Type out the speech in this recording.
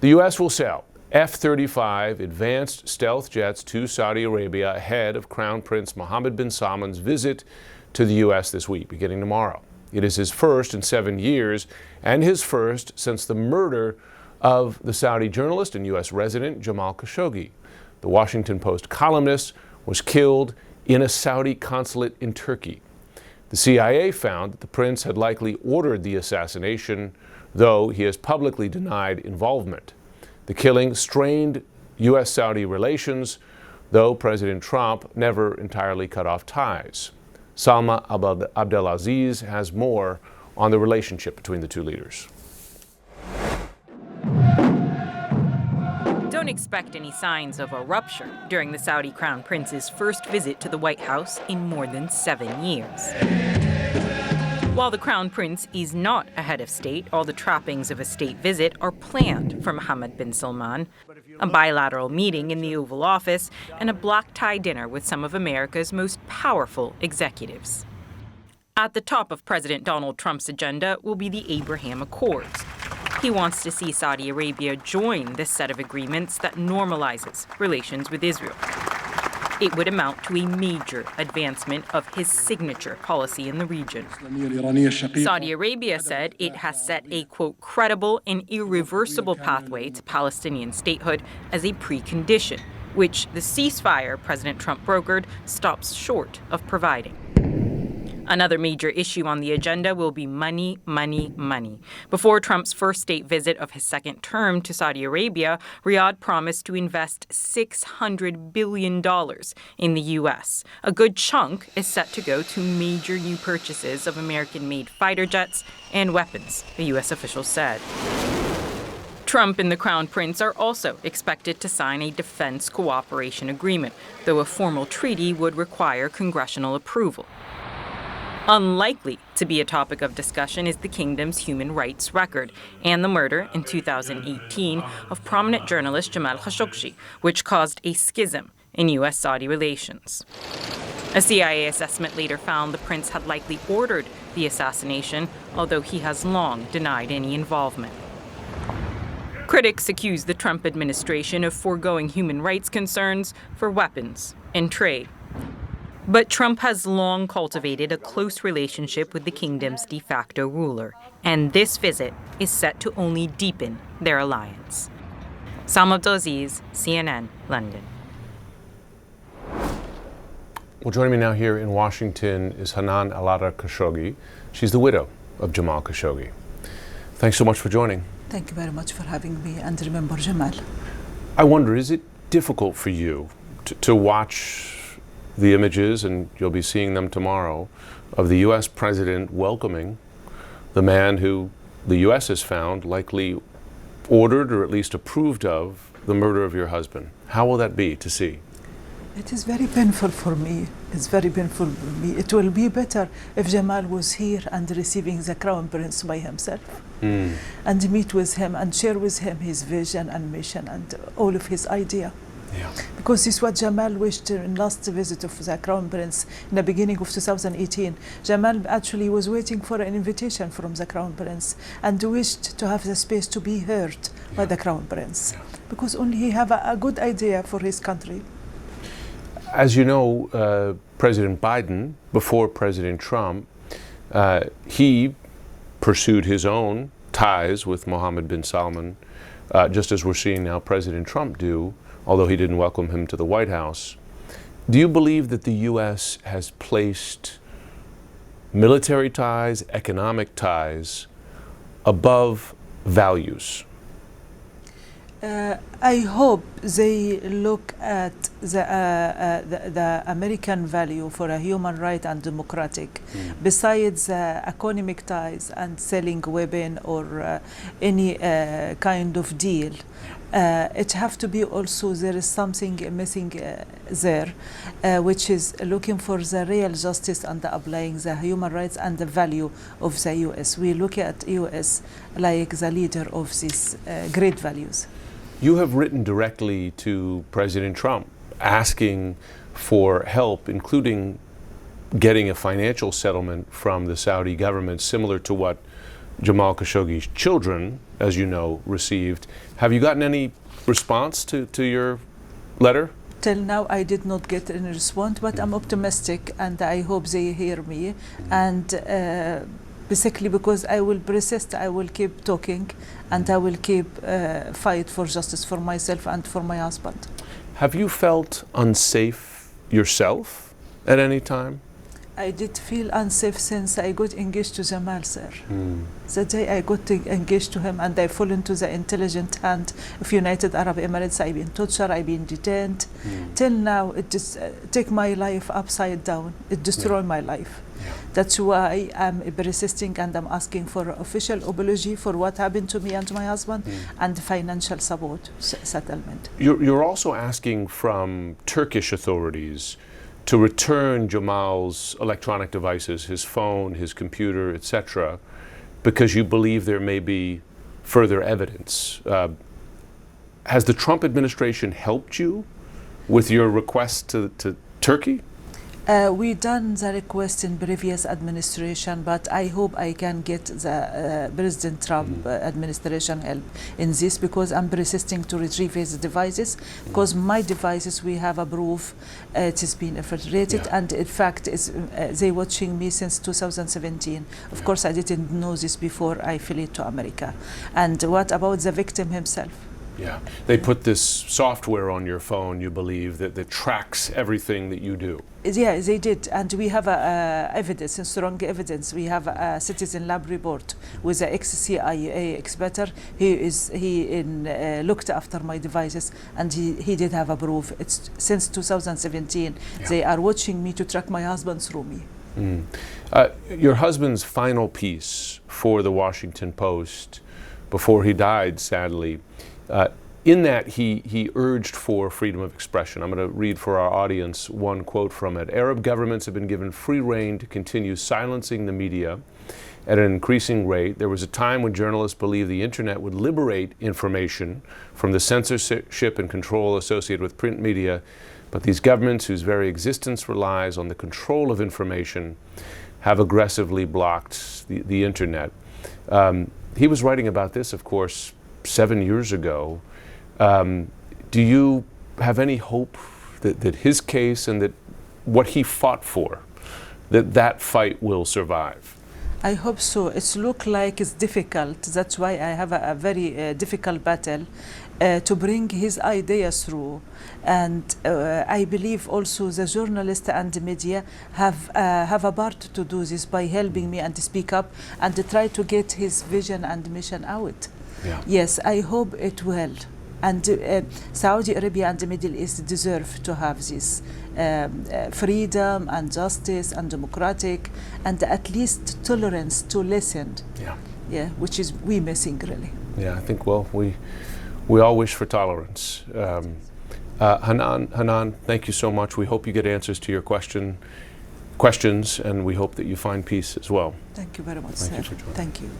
The U.S. will sell F-35 advanced stealth jets to Saudi Arabia ahead of Crown Prince Mohammed bin Salman's visit to the U.S. this week, beginning tomorrow. It is his first in 7 years and his first since the murder of the Saudi journalist and U.S. resident Jamal Khashoggi. The Washington Post columnist was killed in a Saudi consulate in Turkey. The CIA found that the prince had likely ordered the assassination, though he has publicly denied involvement. The killing strained U.S.-Saudi relations, though President Trump never entirely cut off ties. Salma Abdelaziz has more on the relationship between the two leaders. Don't expect any signs of a rupture during the Saudi Crown Prince's first visit to the White House in more than 7 years. While the Crown Prince is not a head of state, all the trappings of a state visit are planned for Mohammed bin Salman. A bilateral meeting in the Oval Office and a black-tie dinner with some of America's most powerful executives. At the top of President Donald Trump's agenda will be the Abraham Accords. He wants to see Saudi Arabia join this set of agreements that normalizes relations with Israel. It would amount to a major advancement of his signature policy in the region. Saudi Arabia said it has set a, quote, credible and irreversible pathway to Palestinian statehood as a precondition, which the ceasefire President Trump brokered stops short of providing. Another major issue on the agenda will be money, money, money. Before Trump's first state visit of his second term to Saudi Arabia, Riyadh promised to invest $600 billion in the U.S. A good chunk is set to go to major new purchases of American-made fighter jets and weapons, the U.S. official said. Trump and the Crown Prince are also expected to sign a defense cooperation agreement, though a formal treaty would require congressional approval. Unlikely to be a topic of discussion is the kingdom's human rights record and the murder in 2018 of prominent journalist Jamal Khashoggi, which caused a schism in U.S.-Saudi relations. A CIA assessment later found the prince had likely ordered the assassination, although he has long denied any involvement. Critics accuse the Trump administration of foregoing human rights concerns for weapons and trade. But Trump has long cultivated a close relationship with the kingdom's de facto ruler, and this visit is set to only deepen their alliance. Salma Abdelaziz, CNN, London. Well, joining me now here in Washington is Hanan Alara Khashoggi. She's the widow of Jamal Khashoggi. Thanks so much for joining. Thank you very much for having me, and remember Jamal. I wonder, is it difficult for you to watch the images, and you'll be seeing them tomorrow, of the U.S. president welcoming the man who the U.S. has found likely ordered or at least approved of the murder of your husband? How will that be to see? It is very painful for me. It's very painful for me. It will be better if Jamal was here and receiving the Crown Prince by himself and meet with him and share with him his vision and mission and all of his idea. Yeah. Because this is what Jamal wished in last visit of the Crown Prince in the beginning of 2018. Jamal actually was waiting for an invitation from the Crown Prince and wished to have the space to be heard by the Crown Prince, because only he have a good idea for his country. As you know, President Biden, before President Trump, he pursued his own ties with Mohammed bin Salman, just as we're seeing now President Trump do, although he didn't welcome him to the White House. Do you believe that the U.S. has placed military ties, economic ties, above values? I hope they look at the American value for a human right and democratic, besides economic ties and selling weapon or any kind of deal. It have to be also, there is something missing there, which is looking for the real justice and applying the human rights and the value of the U.S. We look at U.S. like the leader of these great values. You have written directly to President Trump asking for help, including getting a financial settlement from the Saudi government, similar to what Jamal Khashoggi's children, as you know, received. Have you gotten any response to your letter? Till now, I did not get any response, but I'm optimistic and I hope they hear me. And basically, because I will persist, I will keep talking and I will keep fight for justice for myself and for my husband. Have you felt unsafe yourself at any time? I did feel unsafe since I got engaged to Jamal, sir. The day I got engaged to him and I fall into the intelligent hand of United Arab Emirates, I've been tortured, I've been detained. Till now, it just take my life upside down. It destroyed my life. That's why I'm persisting and I'm asking for official apology for what happened to me and to my husband and financial support settlement. You're also asking from Turkish authorities to return Jamal's electronic devices, his phone, his computer, etc., because you believe there may be further evidence. Has the Trump administration helped you with your request to Turkey? We done the request in previous administration, but I hope I can get the President Trump administration help in this, because I'm persisting to retrieve his devices, because my devices, we have a proof it has been infiltrated, and in fact they watching me since 2017. Of course, I didn't know this before I fled to America. And what about the victim himself? Yeah, they put this software on your phone, you believe, that tracks everything that you do. Yeah, they did, and we have evidence, strong evidence. We have a citizen lab report with the ex-CIA expert. He looked after my devices, and he did have a proof. It's since 2017. They are watching me to track my husband through me. Your husband's final piece for the Washington Post before he died, sadly, in that he urged for freedom of expression. I'm going to read for our audience one quote from it. Arab governments have been given free rein to continue silencing the media at an increasing rate. There was a time when journalists believed the internet would liberate information from the censorship and control associated with print media, but these governments, whose very existence relies on the control of information, have aggressively blocked the internet. He was writing about this, of course, 7 years ago. Do you have any hope that his case and that what he fought for, that fight will survive? I hope so. It looks like it's difficult. That's why I have a very difficult battle to bring his ideas through. And I believe also the journalists and the media have a part to do this by helping me and to speak up and to try to get his vision and mission out. Yes, I hope it will. And Saudi Arabia and the Middle East deserve to have this freedom and justice and democratic and at least tolerance to listen. Which is we missing really. I think, well, we all wish for tolerance. Hanan, thank you so much. We hope you get answers to your questions, and we hope that you find peace as well. Thank you very much, Thank sir. you for joining. Thank you.